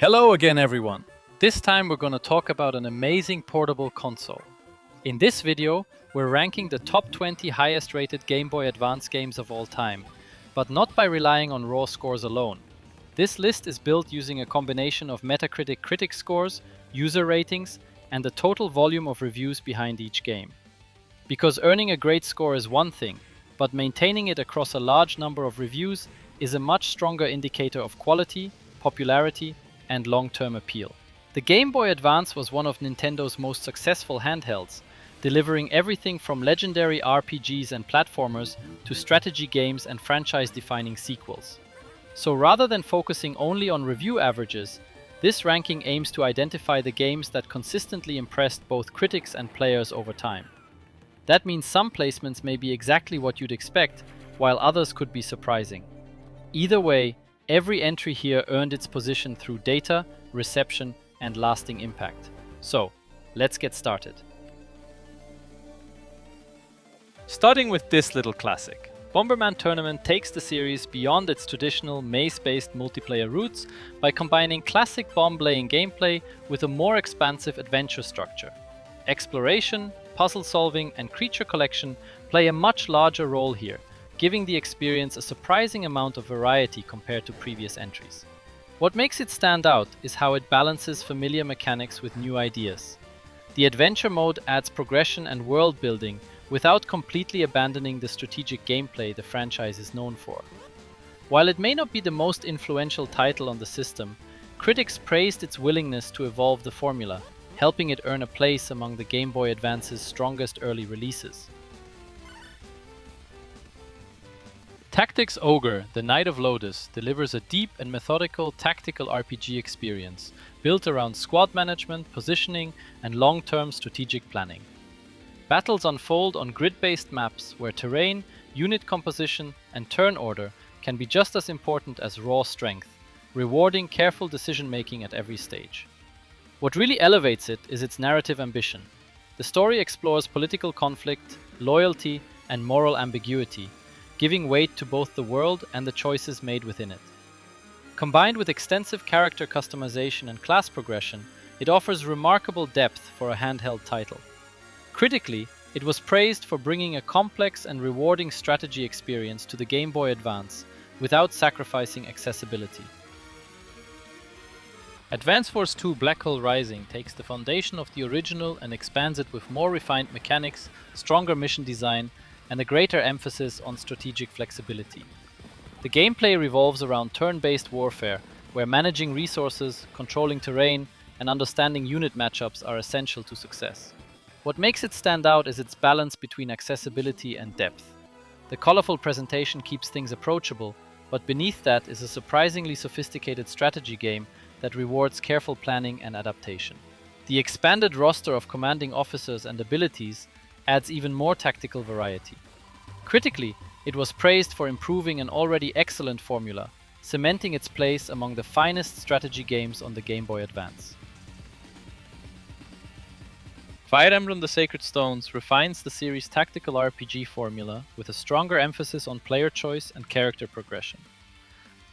Hello again everyone! This time we're going to talk about an amazing portable console. In this video, we're ranking the top 20 highest rated Game Boy Advance games of all time, but not by relying on raw scores alone. This list is built using a combination of Metacritic critic scores, user ratings, and the total volume of reviews behind each game. Because earning a great score is one thing, but maintaining it across a large number of reviews is a much stronger indicator of quality, popularity, and long-term appeal. The Game Boy Advance was one of Nintendo's most successful handhelds, delivering everything from legendary RPGs and platformers to strategy games and franchise-defining sequels. So rather than focusing only on review averages, this ranking aims to identify the games that consistently impressed both critics and players over time. That means some placements may be exactly what you'd expect, while others could be surprising. Either way, every entry here earned its position through data, reception, and lasting impact. So, let's get started. Starting with this little classic, Bomberman Tournament takes the series beyond its traditional maze-based multiplayer roots by combining classic bomb-laying gameplay with a more expansive adventure structure. Exploration, puzzle solving, and creature collection play a much larger role here, giving the experience a surprising amount of variety compared to previous entries. What makes it stand out is how it balances familiar mechanics with new ideas. The adventure mode adds progression and world building without completely abandoning the strategic gameplay the franchise is known for. While it may not be the most influential title on the system, critics praised its willingness to evolve the formula, helping it earn a place among the Game Boy Advance's strongest early releases. Tactics Ogre, the Knight of Lotus, delivers a deep and methodical tactical RPG experience, built around squad management, positioning, and long-term strategic planning. Battles unfold on grid-based maps where terrain, unit composition, and turn order can be just as important as raw strength, rewarding careful decision-making at every stage. What really elevates it is its narrative ambition. The story explores political conflict, loyalty, and moral ambiguity, giving weight to both the world and the choices made within it. Combined with extensive character customization and class progression, it offers remarkable depth for a handheld title. Critically, it was praised for bringing a complex and rewarding strategy experience to the Game Boy Advance without sacrificing accessibility. Advance Wars 2 Black Hole Rising takes the foundation of the original and expands it with more refined mechanics, stronger mission design, and a greater emphasis on strategic flexibility. The gameplay revolves around turn-based warfare, where managing resources, controlling terrain, and understanding unit matchups are essential to success. What makes it stand out is its balance between accessibility and depth. The colorful presentation keeps things approachable, but beneath that is a surprisingly sophisticated strategy game that rewards careful planning and adaptation. The expanded roster of commanding officers and abilities adds even more tactical variety. Critically, it was praised for improving an already excellent formula, cementing its place among the finest strategy games on the Game Boy Advance. Fire Emblem The Sacred Stones refines the series' tactical RPG formula with a stronger emphasis on player choice and character progression.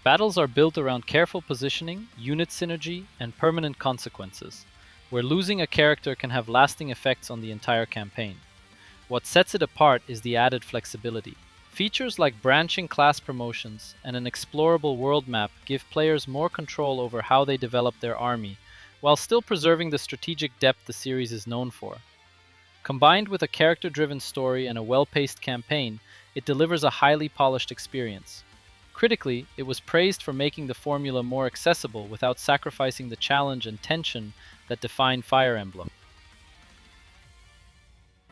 Battles are built around careful positioning, unit synergy, and permanent consequences, where losing a character can have lasting effects on the entire campaign. What sets it apart is the added flexibility. Features like branching class promotions and an explorable world map give players more control over how they develop their army, while still preserving the strategic depth the series is known for. Combined with a character-driven story and a well-paced campaign, it delivers a highly polished experience. Critically, it was praised for making the formula more accessible without sacrificing the challenge and tension that define Fire Emblem.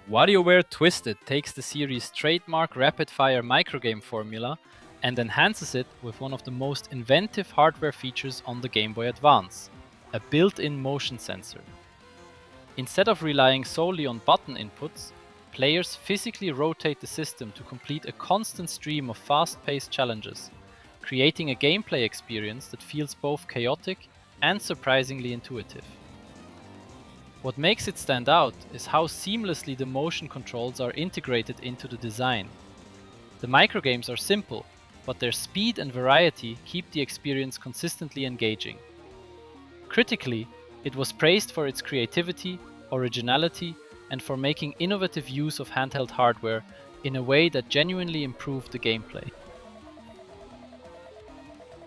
WarioWare Twisted takes the series' trademark rapid-fire microgame formula and enhances it with one of the most inventive hardware features on the Game Boy Advance, a built-in motion sensor. Instead of relying solely on button inputs, players physically rotate the system to complete a constant stream of fast-paced challenges, creating a gameplay experience that feels both chaotic and surprisingly intuitive. What makes it stand out is how seamlessly the motion controls are integrated into the design. The microgames are simple, but their speed and variety keep the experience consistently engaging. Critically, it was praised for its creativity, originality, and for making innovative use of handheld hardware in a way that genuinely improved the gameplay.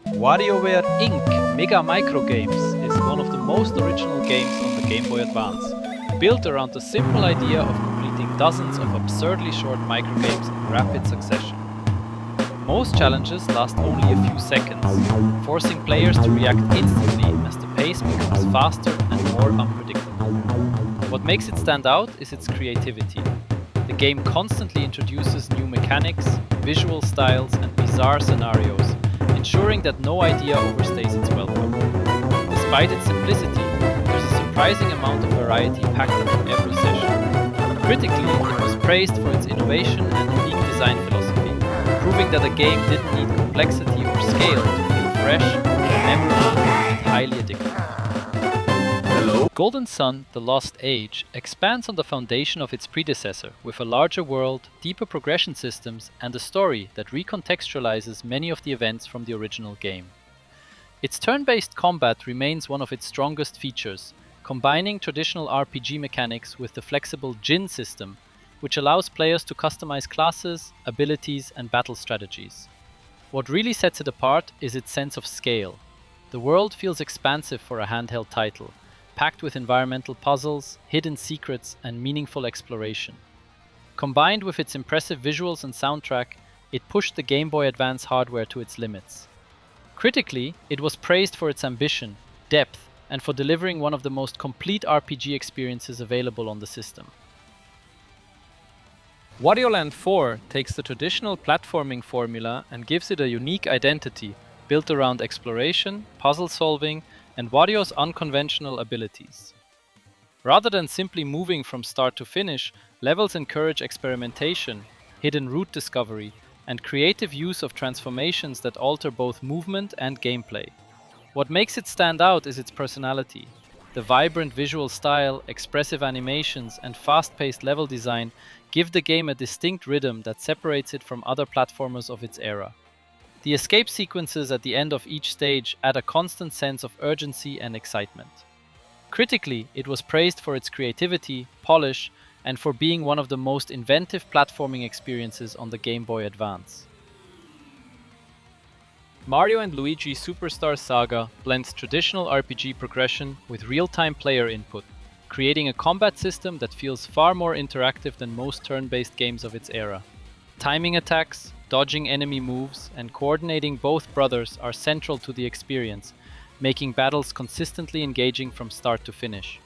WarioWare Inc. Mega Micro Games is one of the most original games on the Game Boy Advance, built around the simple idea of completing dozens of absurdly short microgames in rapid succession. Most challenges last only a few seconds, forcing players to react instantly as the pace becomes faster and more unpredictable. What makes it stand out is its creativity. The game constantly introduces new mechanics, visual styles, and bizarre scenarios, ensuring that no idea overstays its welcome. Despite its simplicity, there's a surprising amount of variety packed into every session. Critically, it was praised for its innovation and unique design philosophy, proving that a game didn't need complexity or scale to feel fresh, memorable, and highly addictive. Golden Sun: The Lost Age expands on the foundation of its predecessor with a larger world, deeper progression systems, and a story that recontextualizes many of the events from the original game. Its turn-based combat remains one of its strongest features, combining traditional RPG mechanics with the flexible Jin system, which allows players to customize classes, abilities, and battle strategies. What really sets it apart is its sense of scale. The world feels expansive for a handheld title, packed with environmental puzzles, hidden secrets, and meaningful exploration. Combined with its impressive visuals and soundtrack, it pushed the Game Boy Advance hardware to its limits. Critically, it was praised for its ambition, depth, and for delivering one of the most complete RPG experiences available on the system. Wario Land 4 takes the traditional platforming formula and gives it a unique identity built around exploration, puzzle solving, and Wario's unconventional abilities. Rather than simply moving from start to finish, levels encourage experimentation, hidden route discovery, and creative use of transformations that alter both movement and gameplay. What makes it stand out is its personality. The vibrant visual style, expressive animations, and fast-paced level design give the game a distinct rhythm that separates it from other platformers of its era. The escape sequences at the end of each stage add a constant sense of urgency and excitement. Critically, it was praised for its creativity, polish, and for being one of the most inventive platforming experiences on the Game Boy Advance. Mario & Luigi Superstar Saga blends traditional RPG progression with real-time player input, creating a combat system that feels far more interactive than most turn-based games of its era. Timing attacks, dodging enemy moves, and coordinating both brothers are central to the experience, making battles consistently engaging from start to finish.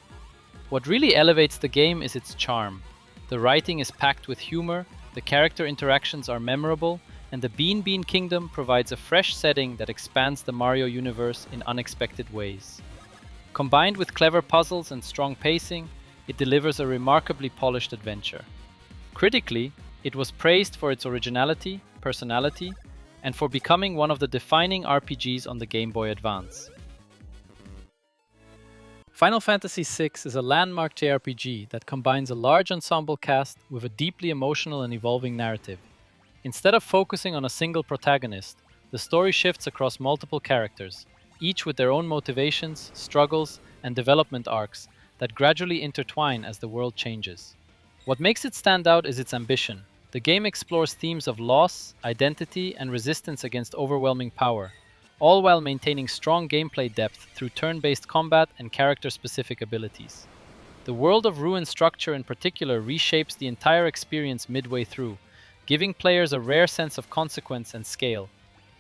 What really elevates the game is its charm. The writing is packed with humor, the character interactions are memorable, and the Bean Bean Kingdom provides a fresh setting that expands the Mario universe in unexpected ways. Combined with clever puzzles and strong pacing, it delivers a remarkably polished adventure. Critically, it was praised for its originality, personality, and for becoming one of the defining RPGs on the Game Boy Advance. Final Fantasy VI is a landmark JRPG that combines a large ensemble cast with a deeply emotional and evolving narrative. Instead of focusing on a single protagonist, the story shifts across multiple characters, each with their own motivations, struggles, and development arcs that gradually intertwine as the world changes. What makes it stand out is its ambition. The game explores themes of loss, identity, and resistance against overwhelming power, all while maintaining strong gameplay depth through turn-based combat and character-specific abilities. The world of Ruin Structure in particular reshapes the entire experience midway through, giving players a rare sense of consequence and scale.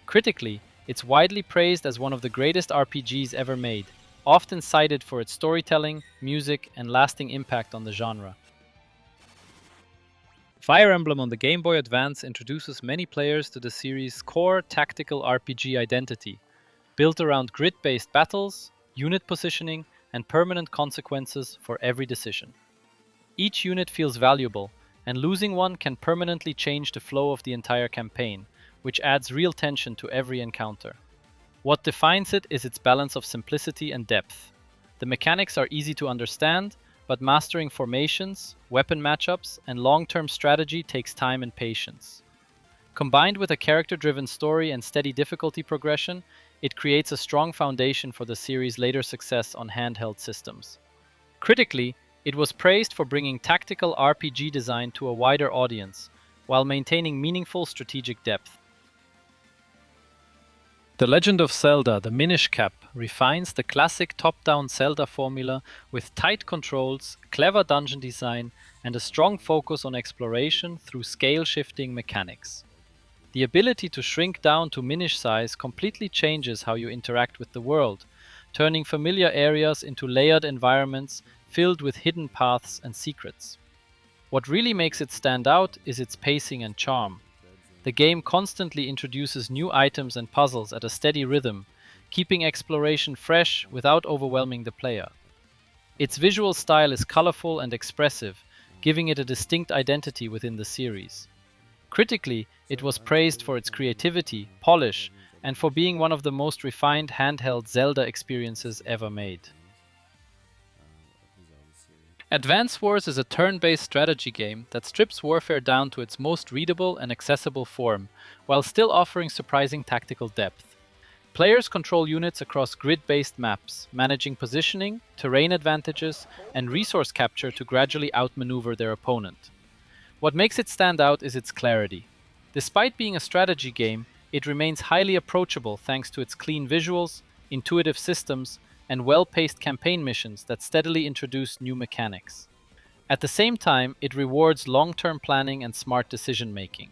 Critically, it's widely praised as one of the greatest RPGs ever made, often cited for its storytelling, music, and lasting impact on the genre. Fire Emblem on the Game Boy Advance introduces many players to the series' core tactical RPG identity, built around grid-based battles, unit positioning, and permanent consequences for every decision. Each unit feels valuable, and losing one can permanently change the flow of the entire campaign, which adds real tension to every encounter. What defines it is its balance of simplicity and depth. The mechanics are easy to understand, but mastering formations, weapon matchups, and long-term strategy takes time and patience. Combined with a character-driven story and steady difficulty progression, it creates a strong foundation for the series' later success on handheld systems. Critically, it was praised for bringing tactical RPG design to a wider audience, while maintaining meaningful strategic depth. The Legend of Zelda, the Minish Cap, refines the classic top-down Zelda formula with tight controls, clever dungeon design, and a strong focus on exploration through scale-shifting mechanics. The ability to shrink down to Minish size completely changes how you interact with the world, turning familiar areas into layered environments filled with hidden paths and secrets. What really makes it stand out is its pacing and charm. The game constantly introduces new items and puzzles at a steady rhythm, keeping exploration fresh without overwhelming the player. Its visual style is colorful and expressive, giving it a distinct identity within the series. Critically, it was praised for its creativity, polish, and for being one of the most refined handheld Zelda experiences ever made. Advance Wars is a turn-based strategy game that strips warfare down to its most readable and accessible form, while still offering surprising tactical depth. Players control units across grid-based maps, managing positioning, terrain advantages, and resource capture to gradually outmaneuver their opponent. What makes it stand out is its clarity. Despite being a strategy game, it remains highly approachable thanks to its clean visuals, intuitive systems, and well-paced campaign missions that steadily introduce new mechanics. At the same time, it rewards long-term planning and smart decision-making.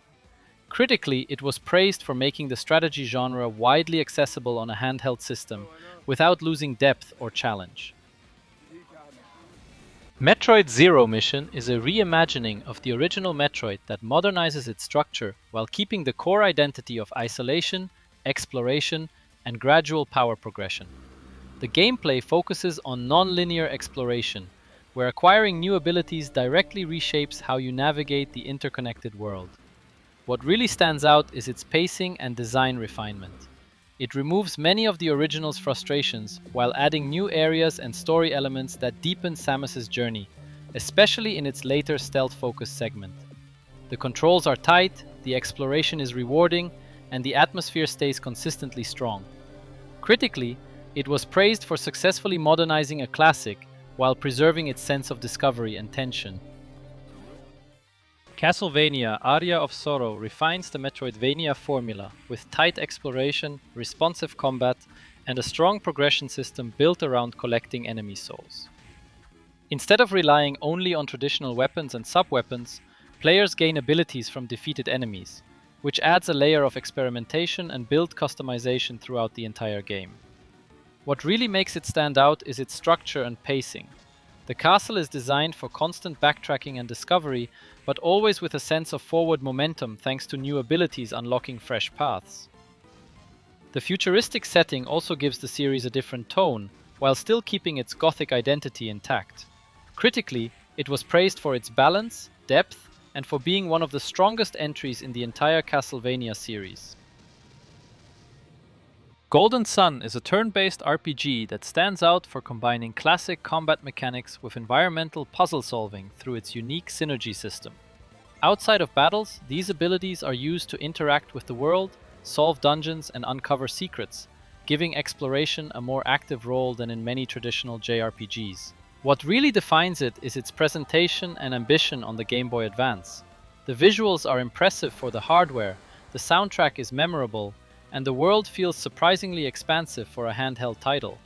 Critically, it was praised for making the strategy genre widely accessible on a handheld system, without losing depth or challenge. Metroid Zero Mission is a reimagining of the original Metroid that modernizes its structure while keeping the core identity of isolation, exploration, and gradual power progression. The gameplay focuses on non-linear exploration, where acquiring new abilities directly reshapes how you navigate the interconnected world. What really stands out is its pacing and design refinement. It removes many of the original's frustrations while adding new areas and story elements that deepen Samus's journey, especially in its later stealth-focused segment. The controls are tight, the exploration is rewarding, and the atmosphere stays consistently strong. Critically, it was praised for successfully modernizing a classic while preserving its sense of discovery and tension. Castlevania Aria of Sorrow refines the Metroidvania formula with tight exploration, responsive combat, and a strong progression system built around collecting enemy souls. Instead of relying only on traditional weapons and sub-weapons, players gain abilities from defeated enemies, which adds a layer of experimentation and build customization throughout the entire game. What really makes it stand out is its structure and pacing. The castle is designed for constant backtracking and discovery, but always with a sense of forward momentum thanks to new abilities unlocking fresh paths. The futuristic setting also gives the series a different tone, while still keeping its gothic identity intact. Critically, it was praised for its balance, depth, and for being one of the strongest entries in the entire Castlevania series. Golden Sun is a turn-based RPG that stands out for combining classic combat mechanics with environmental puzzle solving through its unique synergy system. Outside of battles, these abilities are used to interact with the world, solve dungeons, and uncover secrets, giving exploration a more active role than in many traditional JRPGs. What really defines it is its presentation and ambition on the Game Boy Advance. The visuals are impressive for the hardware, the soundtrack is memorable, and the world feels surprisingly expansive for a handheld title.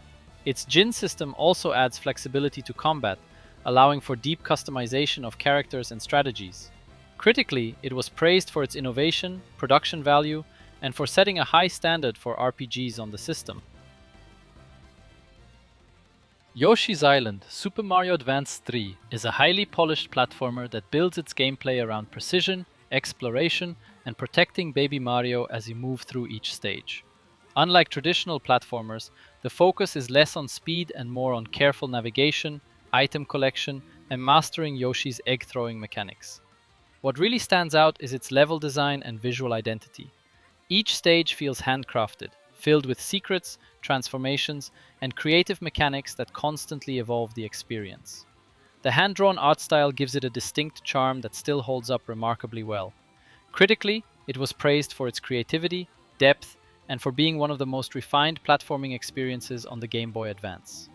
Its Jin system also adds flexibility to combat, allowing for deep customization of characters and strategies. Critically, it was praised for its innovation, production value, and for setting a high standard for RPGs on the system. Yoshi's Island Super Mario Advance 3 is a highly polished platformer that builds its gameplay around precision, exploration, and protecting Baby Mario as you move through each stage. Unlike traditional platformers, the focus is less on speed and more on careful navigation, item collection, and mastering Yoshi's egg-throwing mechanics. What really stands out is its level design and visual identity. Each stage feels handcrafted, filled with secrets, transformations, and creative mechanics that constantly evolve the experience. The hand-drawn art style gives it a distinct charm that still holds up remarkably well. Critically, it was praised for its creativity, depth, and for being one of the most refined platforming experiences on the Game Boy Advance.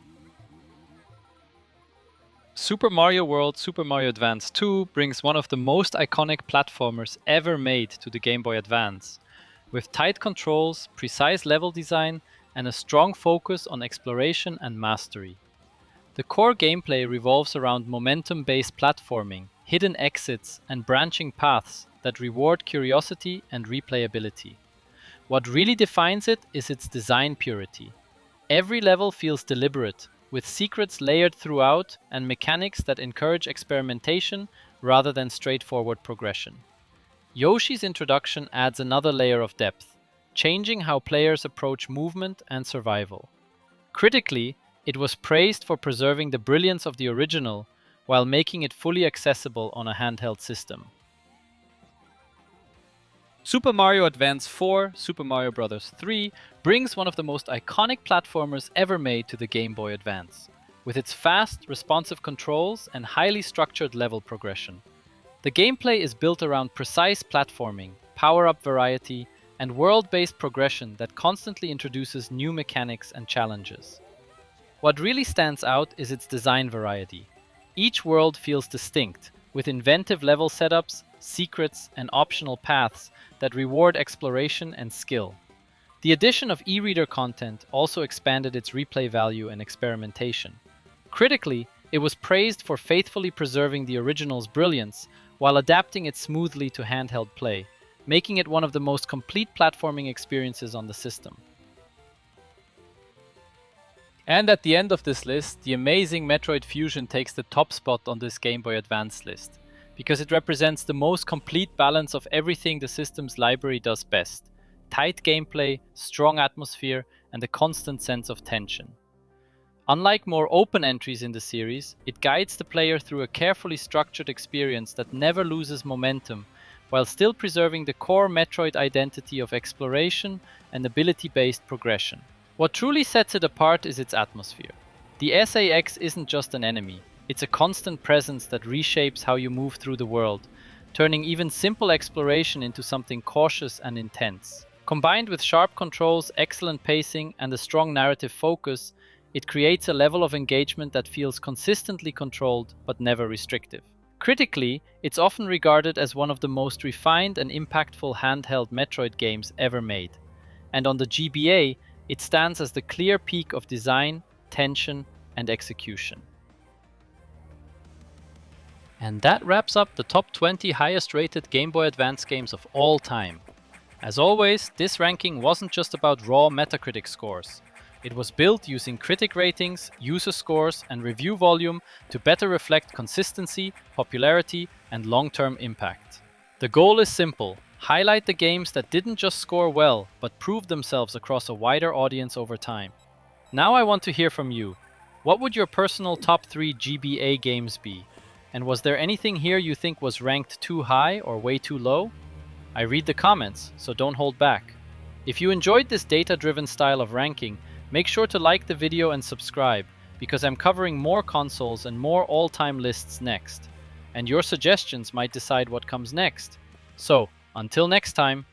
Super Mario World Super Mario Advance 2 brings one of the most iconic platformers ever made to the Game Boy Advance, with tight controls, precise level design, and a strong focus on exploration and mastery. The core gameplay revolves around momentum-based platforming, hidden exits, and branching paths that reward curiosity and replayability. What really defines it is its design purity. Every level feels deliberate, with secrets layered throughout and mechanics that encourage experimentation rather than straightforward progression. Yoshi's introduction adds another layer of depth, changing how players approach movement and survival. Critically, it was praised for preserving the brilliance of the original while making it fully accessible on a handheld system. Super Mario Advance 4 Super Mario Bros. 3 brings one of the most iconic platformers ever made to the Game Boy Advance, with its fast, responsive controls and highly structured level progression. The gameplay is built around precise platforming, power-up variety, and world-based progression that constantly introduces new mechanics and challenges. What really stands out is its design variety. Each world feels distinct, with inventive level setups, secrets, and optional paths that reward exploration and skill. The addition of e-reader content also expanded its replay value and experimentation. Critically, it was praised for faithfully preserving the original's brilliance while adapting it smoothly to handheld play, making it one of the most complete platforming experiences on the system. And at the end of this list, the amazing Metroid Fusion takes the top spot on this Game Boy Advance list, because it represents the most complete balance of everything the system's library does best: tight gameplay, strong atmosphere, and a constant sense of tension. Unlike more open entries in the series, it guides the player through a carefully structured experience that never loses momentum, while still preserving the core Metroid identity of exploration and ability-based progression. What truly sets it apart is its atmosphere. The SAX isn't just an enemy, it's a constant presence that reshapes how you move through the world, turning even simple exploration into something cautious and intense. Combined with sharp controls, excellent pacing, and a strong narrative focus, it creates a level of engagement that feels consistently controlled but never restrictive. Critically, it's often regarded as one of the most refined and impactful handheld Metroid games ever made. And on the GBA, it stands as the clear peak of design, tension, and execution. And that wraps up the top 20 highest rated Game Boy Advance games of all time. As always, this ranking wasn't just about raw Metacritic scores. It was built using critic ratings, user scores, and review volume to better reflect consistency, popularity, and long-term impact. The goal is simple: highlight the games that didn't just score well, but proved themselves across a wider audience over time. Now I want to hear from you. What would your personal top 3 GBA games be? And was there anything here you think was ranked too high or way too low? I read the comments, so don't hold back. If you enjoyed this data-driven style of ranking, make sure to like the video and subscribe, because I'm covering more consoles and more all-time lists next. And your suggestions might decide what comes next. So, until next time.